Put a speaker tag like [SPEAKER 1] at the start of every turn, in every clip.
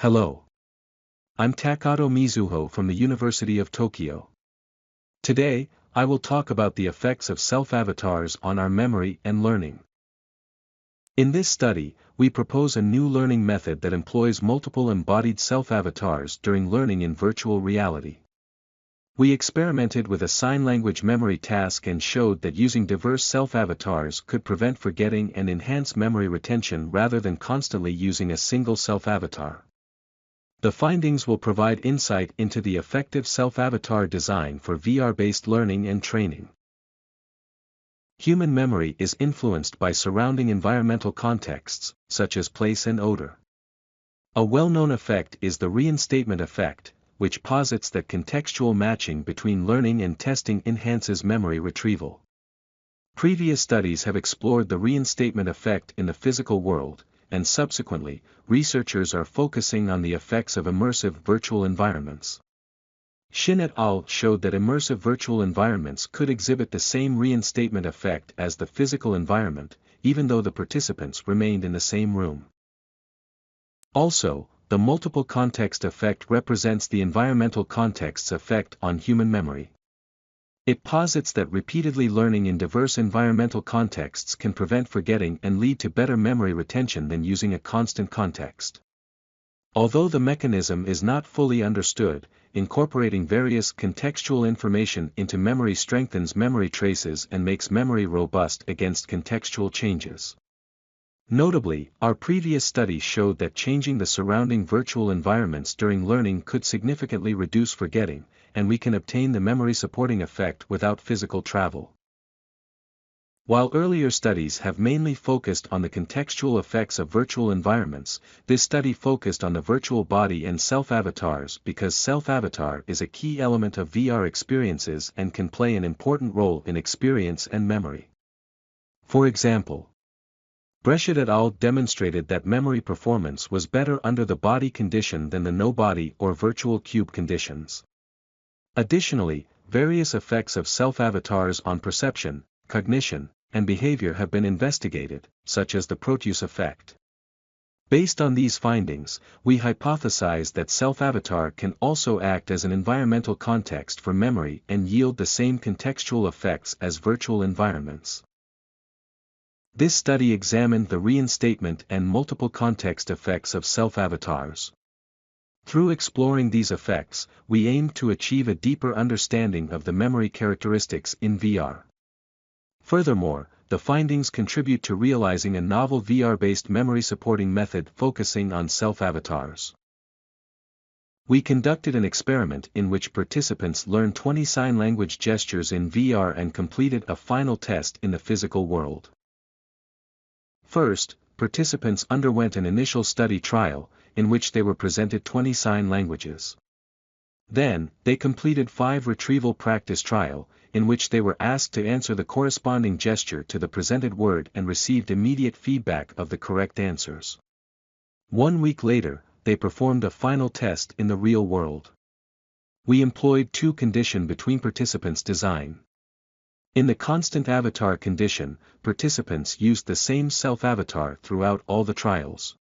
[SPEAKER 1] Hello. I'm Takato Mizuho from the University of Tokyo. Today, I will talk about the effects of self-avatars on our memory and learning. In this study, we propose a new learning method that employs multiple embodied self-avatars during learning in virtual reality. We experimented with a sign language memory task and showed that using diverse self-avatars could prevent forgetting and enhance memory retention rather than constantly using a single self-avatar. The findings will provide insight into the effective self-avatar design for VR-based learning and training. Human memory is influenced by surrounding environmental contexts, such as place and odor. A well-known effect is the reinstatement effect, which posits that contextual matching between learning and testing enhances memory retrieval. Previous studies have explored the reinstatement effect in the physical world, and subsequently, researchers are focusing on the effects of immersive virtual environments. Shun et al. Showed that immersive virtual environments could exhibit the same reinstatement effect as the physical environment, even though the participants remained in the same room. Also, the multiple context effect represents the environmental context's effect on human memory. It posits that repeatedly learning in diverse environmental contexts can prevent forgetting and lead to better memory retention than using a constant context. Although the mechanism is not fully understood, incorporating various contextual information into memory strengthens memory traces and makes memory robust against contextual changes. Notably, our previous study showed that changing the surrounding virtual environments during learning could significantly reduce forgetting, and we can obtain the memory supporting effect without physical travel. While earlier studies have mainly focused on the contextual effects of virtual environments, this study focused on the virtual body and self-avatars because self-avatar is a key element of VR experiences and can play an important role in experience and memory. For example, Brescia et al. Demonstrated that memory performance was better under the body condition than the no-body or virtual cube conditions. Additionally, various effects of self-avatars on perception, cognition, and behavior have been investigated, such as the Proteus effect. Based on these findings, we hypothesize that self-avatar can also act as an environmental context for memory and yield the same contextual effects as virtual environments. This study examined the reinstatement and multiple context effects of self-avatars. Through exploring these effects, we aimed to achieve a deeper understanding of the memory characteristics in VR. Furthermore, the findings contribute to realizing a novel VR-based memory supporting method focusing on self-avatars. We conducted an experiment in which participants learned 20 sign language gestures in VR and completed a final test in the physical world. First, participants underwent an initial study trial, in which they were presented 20 sign languages. Then, they completed 5 retrieval practice trial, in which they were asked to answer the corresponding gesture to the presented word and received immediate feedback of the correct answers. 1 week later, they performed a final test in the real world. We employed 2 condition between participants design. In the constant avatar condition, participants used the same self-avatar throughout all the trials.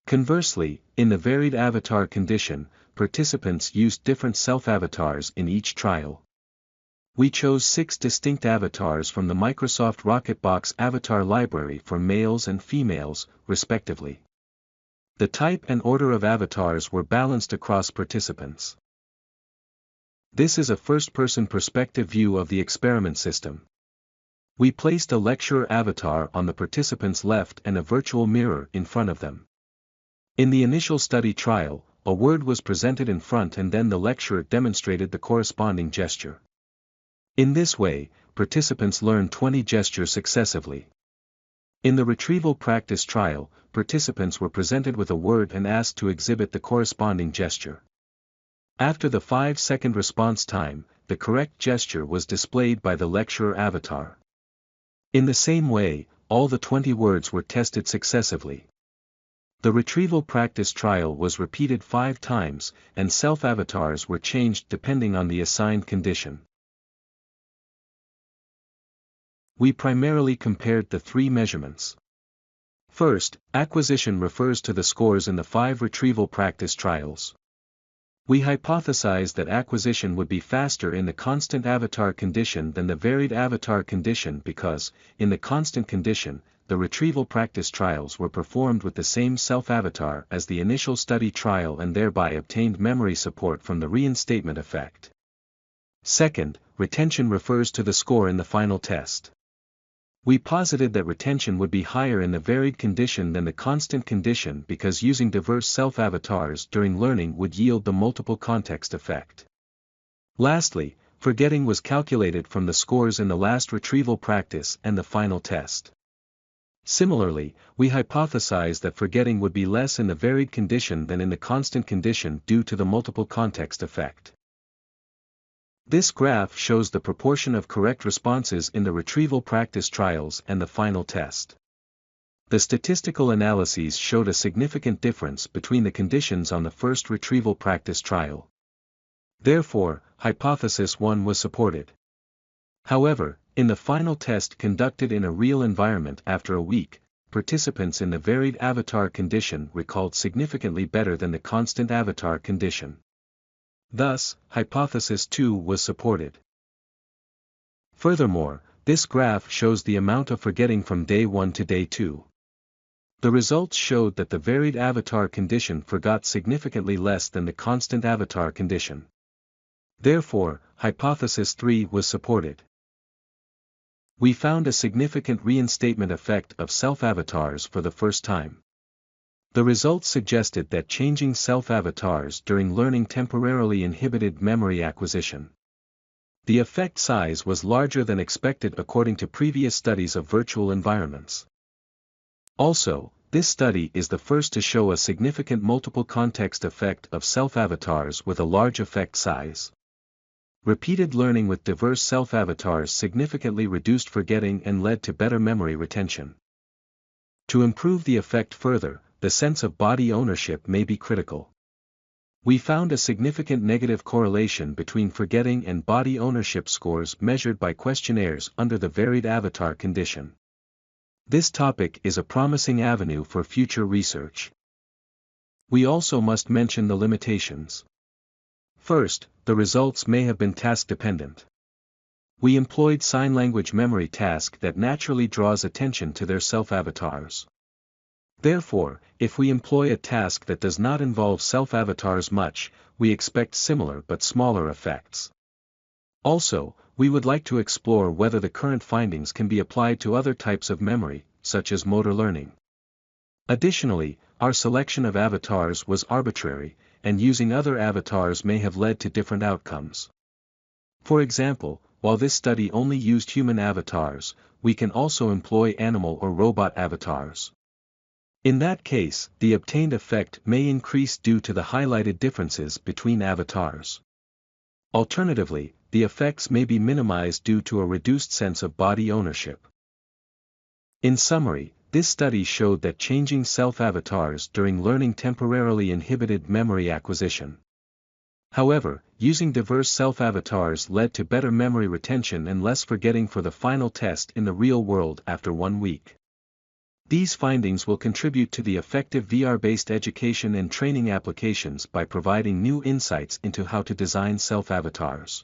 [SPEAKER 1] Conversely, in the varied avatar condition, participants used different self-avatars in each trial. We chose 6 distinct avatars from the Microsoft Rocketbox avatar library for males and females, respectively. The type and order of avatars were balanced across participants. This is a first-person perspective view of the experiment system. We placed a lecturer avatar on the participant's left and a virtual mirror in front of them. In the initial study trial, a word was presented in front and then the lecturer demonstrated the corresponding gesture. In this way, participants learned 20 gestures successively. In the retrieval practice trial, participants were presented with a word and asked to exhibit the corresponding gesture. After the 5-second response time, the correct gesture was displayed by the lecturer avatar. In the same way, all the 20 words were tested successively. The retrieval practice trial was repeated 5 times, and self-avatars were changed depending on the assigned condition. We primarily compared the 3 measurements. First, acquisition refers to the scores in the 5 retrieval practice trials. We hypothesized that acquisition would be faster in the constant avatar condition than the varied avatar condition because, in the constant condition, the retrieval practice trials were performed with the same self-avatar as the initial study trial and thereby obtained memory support from the reinstatement effect. Second, retention refers to the score in the final test. We posited that retention would be higher in the varied condition than the constant condition because using diverse self-avatars during learning would yield the multiple context effect. Lastly, forgetting was calculated from the scores in the last retrieval practice and the final test. Similarly, we hypothesized that forgetting would be less in the varied condition than in the constant condition due to the multiple context effect. This graph shows the proportion of correct responses in the retrieval practice trials and the final test. The statistical analyses showed a significant difference between the conditions on the first retrieval practice trial. Therefore, hypothesis 1 was supported. However, in the final test conducted in a real environment after a week, participants in the varied avatar condition recalled significantly better than the constant avatar condition. Thus, hypothesis 2 was supported. Furthermore, this graph shows the amount of forgetting from day 1 to day 2. The results showed that the varied avatar condition forgot significantly less than the constant avatar condition. Therefore, hypothesis 3 was supported. We found a significant reinstatement effect of self-avatars for the first time. The results suggested that changing self-avatars during learning temporarily inhibited memory acquisition. The effect size was larger than expected according to previous studies of virtual environments. Also, this study is the first to show a significant multiple context effect of self-avatars with a large effect size. Repeated learning with diverse self-avatars significantly reduced forgetting and led to better memory retention. To improve the effect further, the sense of body ownership may be critical. We found a significant negative correlation between forgetting and body ownership scores measured by questionnaires under the varied avatar condition. This topic is a promising avenue for future research. We also must mention the limitations. First, the results may have been task-dependent. We employed sign language memory task that naturally draws attention to their self-avatars. Therefore, if we employ a task that does not involve self-avatars much, we expect similar but smaller effects. Also, we would like to explore whether the current findings can be applied to other types of memory, such as motor learning. Additionally, our selection of avatars was arbitrary, and using other avatars may have led to different outcomes. For example, while this study only used human avatars, we can also employ animal or robot avatars. In that case, the obtained effect may increase due to the highlighted differences between avatars. Alternatively, the effects may be minimized due to a reduced sense of body ownership. In summary, this study showed that changing self-avatars during learning temporarily inhibited memory acquisition. However, using diverse self-avatars led to better memory retention and less forgetting for the final test in the real world after 1 week. These findings will contribute to the effective VR-based education and training applications by providing new insights into how to design self-avatars.